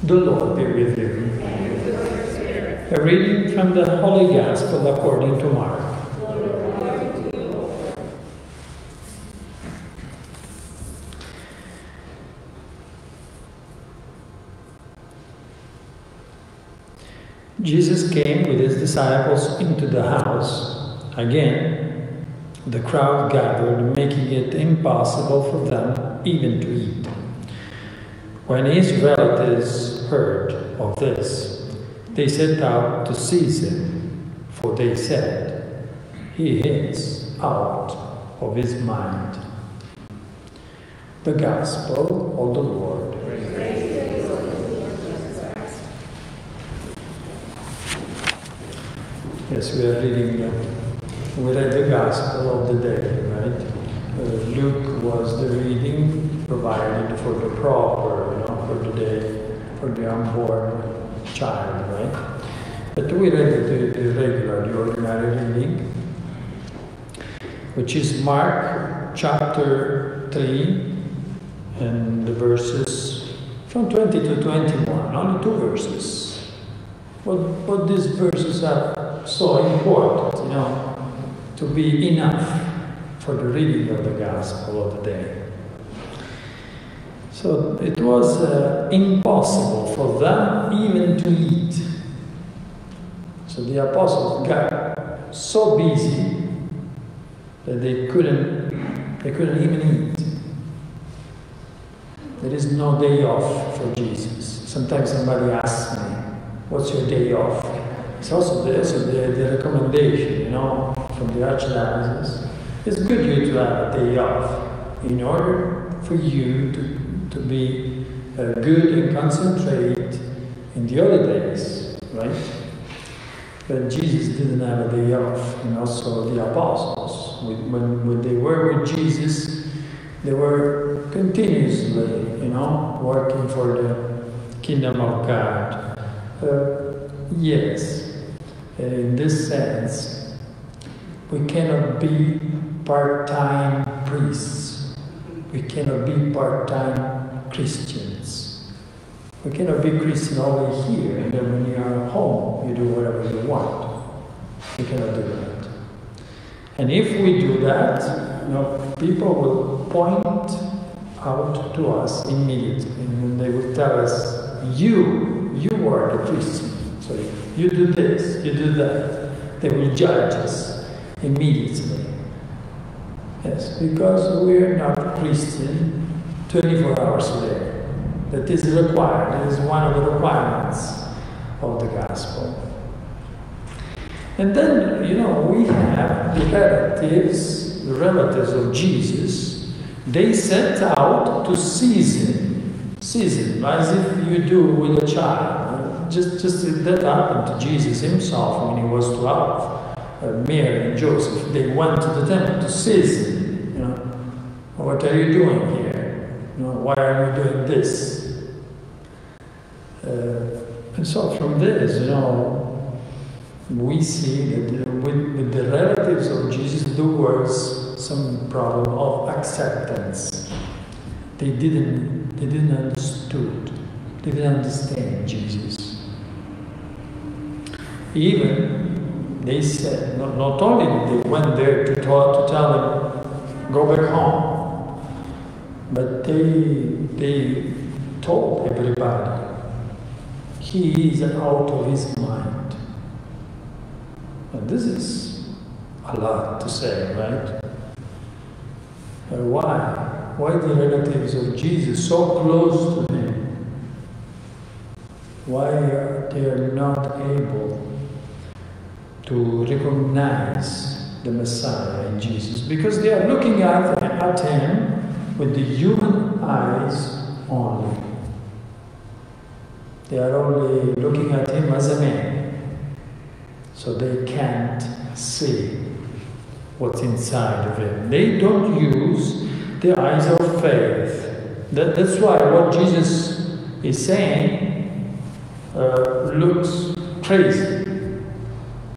The Lord be with you. A reading from the Holy Gospel according to Mark. Jesus came with his disciples into the house. Again, the crowd gathered, making it impossible for them even to eat. When his relatives heard of this, they set out to seize him, for they said, "He is out of his mind." The Gospel of the Lord. Yes, we are reading, we read the Gospel of the day, right? Luke was the reading provided for the proper, for the day, for the unborn child, right? But we read the regular, the ordinary reading, which is Mark chapter 3, and the verses from 20 to 21, only 2 verses. But these verses are so important, to be enough for the reading of the Gospel of the day. So it was impossible for them even to eat. So the apostles got so busy that they couldn't even eat. There is no day off for Jesus. Sometimes somebody asks me, "What's your day off?" It's also the recommendation, from the Archdiocese. It's good you to have a day off in order for you to be good and concentrate in the other days, right? But Jesus didn't have a day off, and also the apostles. When they were with Jesus, they were continuously, working for the kingdom of God. Yes, in this sense, we cannot be part-time priests. We cannot be part-time Christians. We cannot be Christian only here, and then when you are home, you do whatever you want. We cannot do that. And if we do that, people will point out to us immediately, and they will tell us, you are the Christian. So you do this, you do that. They will judge us immediately. Yes, because we are not Christian 24 hours a day. That is required. That is one of the requirements of the Gospel. And then, we have the relatives of Jesus. They set out to seize him, as if you do with a child. Just that happened to Jesus himself when he was 12. Mary and Joseph, they went to the temple to seize him. What are you doing here? Why are you doing this? And so from this, we see that with the relatives of Jesus, there was some problem of acceptance. They didn't understand Jesus. Even they said, not only did they went there to tell him, go back home, but they told everybody, he is out of his mind. And this is a lot to say, right? Why? Why the relatives of Jesus so close to him? Why they are not able to recognize the Messiah in Jesus? Because they are looking at him with the human eyes only. They are only looking at him as a man. So they can't see what's inside of him. They don't use the eyes of faith. That's why what Jesus is saying looks crazy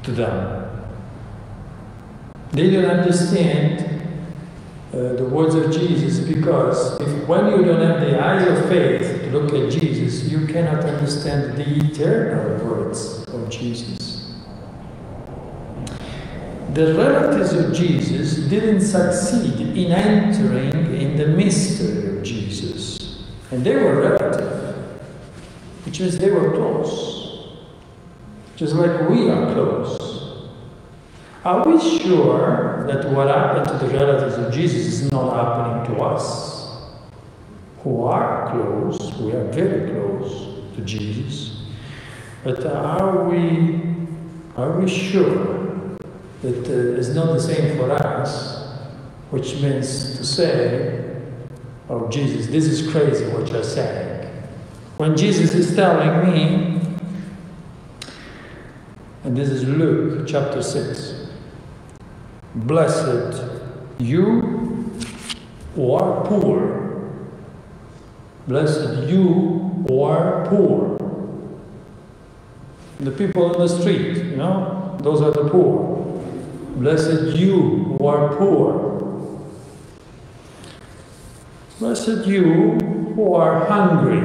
to them. They don't understand the words of Jesus, because when you don't have the eyes of faith to look at Jesus, you cannot understand the eternal words of Jesus. The relatives of Jesus didn't succeed in entering in the mystery of Jesus. And they were relative, which means they were close, just like we are close. Are we sure that what happened to the relatives of Jesus is not happening to us, who are close, we are very close to Jesus? But are we sure that it's not the same for us, which means to say, oh Jesus, this is crazy what you're saying. When Jesus is telling me, and this is Luke chapter 6, blessed you who are poor. Blessed you who are poor. The people on the street, you know, those are the poor. Blessed you who are poor. Blessed you who are hungry.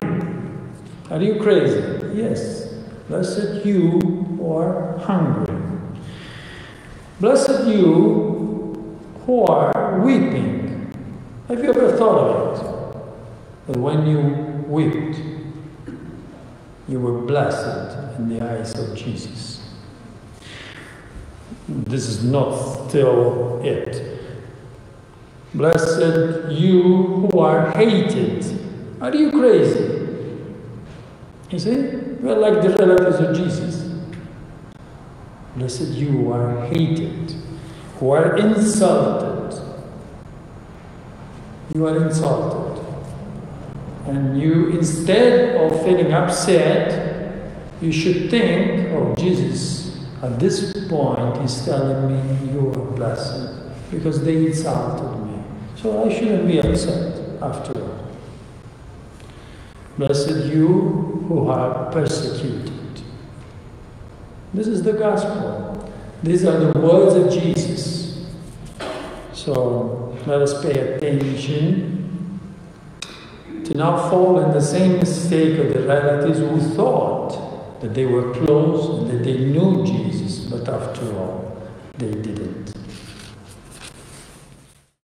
Are you crazy? Yes. Blessed you who are hungry. Blessed you who are weeping. Have you ever thought of it? That when you wept, you were blessed in the eyes of Jesus. This is not still it. Blessed you who are hated. Are you crazy? You see? We are like the relatives of Jesus. Blessed you who are hated, who are insulted. You are insulted. And you, instead of feeling upset, you should think, oh Jesus, at this point he's telling me you are blessed, because they insulted me. So I shouldn't be upset after all. Blessed you who are persecuted. This is the gospel. These are the words of Jesus. So let us pay attention to not fall in the same mistake of the relatives who thought that they were close and that they knew Jesus, but after all, they didn't.